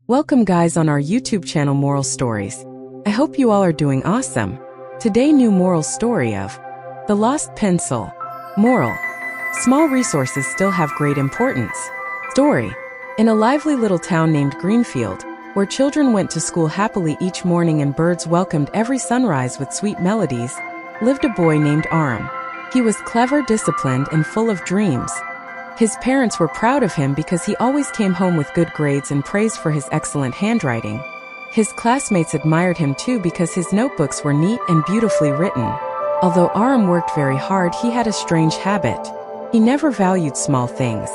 Welcome guys on our YouTube channel Moral Stories. I hope you all are doing awesome. Today new moral story of The Lost Pencil. Moral: small resources still have great importance. Story: in a lively little town named Greenfield, where children went to school happily each morning and birds welcomed every sunrise with sweet melodies, lived a boy named Arham. He was clever, disciplined, and full of dreams. His parents were proud of him because he always came home with good grades and praised for his excellent handwriting. His classmates admired him too because his notebooks were neat and beautifully written. Although Arham worked very hard, he had a strange habit. He never valued small things.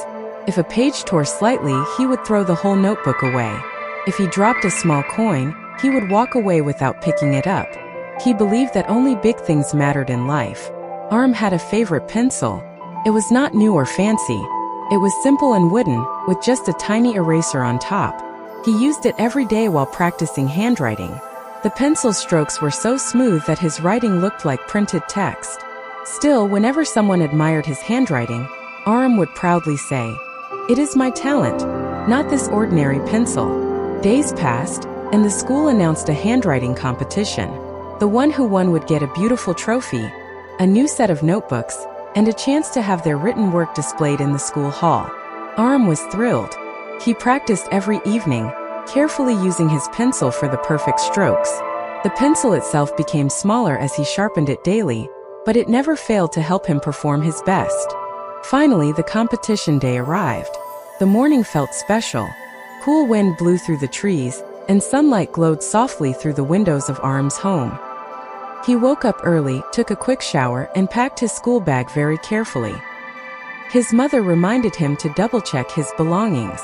If a page tore slightly, he would throw the whole notebook away. If he dropped a small coin, he would walk away without picking it up. He believed that only big things mattered in life. Arham had a favorite pencil. It was not new or fancy. It was simple and wooden, with just a tiny eraser on top. He used it every day while practicing handwriting. The pencil strokes were so smooth that his writing looked like printed text. Still, whenever someone admired his handwriting, Arham would proudly say, "It is my talent, not this ordinary pencil." Days passed, and the school announced a handwriting competition. The one who won would get a beautiful trophy, a new set of notebooks, and a chance to have their written work displayed in the school hall. Arham was thrilled. He practiced every evening, carefully using his pencil for the perfect strokes. The pencil itself became smaller as he sharpened it daily, but it never failed to help him perform his best. Finally, the competition day arrived. The morning felt special. Cool wind blew through the trees, and sunlight glowed softly through the windows of Arham's home. He woke up early, took a quick shower, and packed his school bag very carefully. His mother reminded him to double-check his belongings.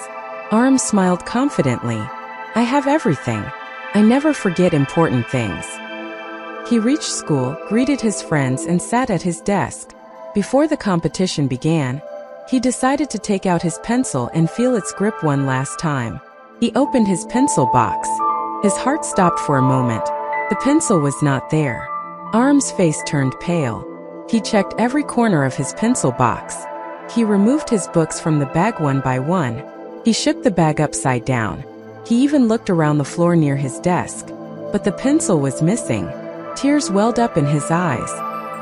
Arham smiled confidently. "I have everything. I never forget important things." He reached school, greeted his friends, and sat at his desk. Before the competition began, he decided to take out his pencil and feel its grip one last time. He opened his pencil box. His heart stopped for a moment. The pencil was not there. Arham's face turned pale. He checked every corner of his pencil box. He removed his books from the bag one by one. He shook the bag upside down. He even looked around the floor near his desk. But the pencil was missing. Tears welled up in his eyes.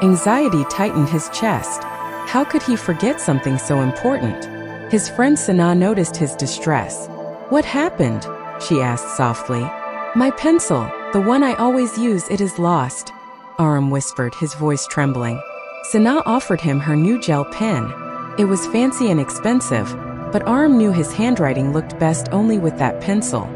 Anxiety tightened his chest. How could he forget something so important? His friend Sana noticed his distress. "What happened?" she asked softly. "My pencil, the one I always use, it is lost," Arham whispered, his voice trembling. Sana offered him her new gel pen. It was fancy and expensive, but Arham knew his handwriting looked best only with that pencil.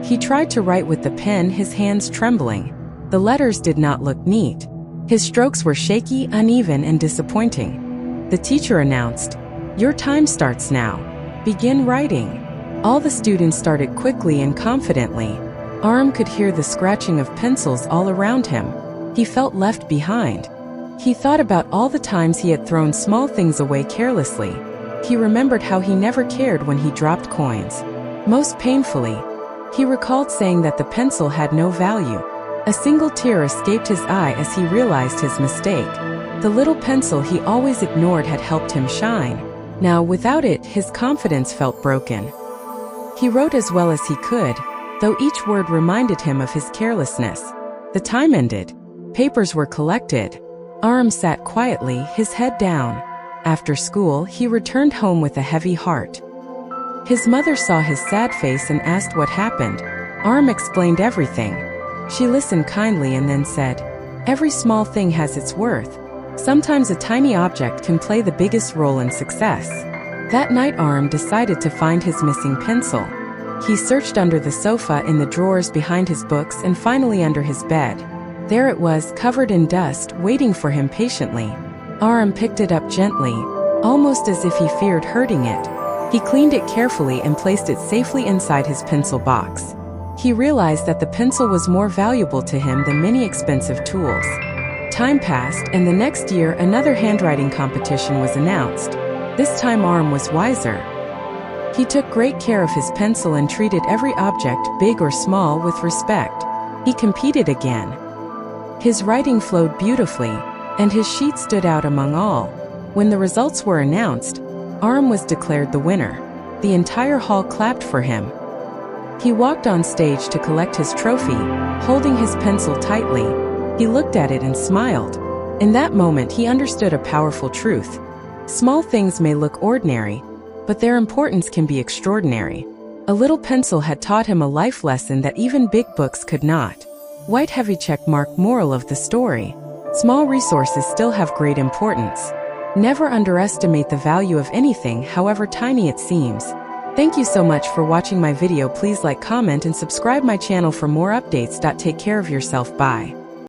He tried to write with the pen, his hands trembling. The letters did not look neat. His strokes were shaky, uneven, and disappointing. The teacher announced, "Your time starts now. Begin writing." All the students started quickly and confidently. Arham could hear the scratching of pencils all around him. He felt left behind. He thought about all the times he had thrown small things away carelessly. He remembered how he never cared when he dropped coins. Most painfully, he recalled saying that the pencil had no value. A single tear escaped his eye as he realized his mistake. The little pencil he always ignored had helped him shine. Now, without it, his confidence felt broken. He wrote as well as he could, though each word reminded him of his carelessness. The time ended. Papers were collected. Arham sat quietly, his head down. After school, he returned home with a heavy heart. His mother saw his sad face and asked what happened. Arham explained everything. She listened kindly and then said, "Every small thing has its worth. Sometimes a tiny object can play the biggest role in success." That night Arham decided to find his missing pencil. He searched under the sofa, in the drawers behind his books, and finally under his bed. There it was, covered in dust, waiting for him patiently. Arham picked it up gently, almost as if he feared hurting it. He cleaned it carefully and placed it safely inside his pencil box. He realized that the pencil was more valuable to him than many expensive tools. Time passed, and the next year another handwriting competition was announced. This time Arham was wiser. He took great care of his pencil and treated every object, big or small, with respect. He competed again. His writing flowed beautifully, and his sheet stood out among all. When the results were announced, Arham was declared the winner. The entire hall clapped for him. He walked on stage to collect his trophy, holding his pencil tightly. He looked at it and smiled. In that moment, he understood a powerful truth. Small things may look ordinary, but their importance can be extraordinary. A little pencil had taught him a life lesson that even big books could not. White heavy check mark. Moral of the story: small resources still have great importance. Never underestimate the value of anything, however tiny it seems. Thank you so much for watching my video. Please like, comment, and subscribe my channel for more updates. Take care of yourself. Bye.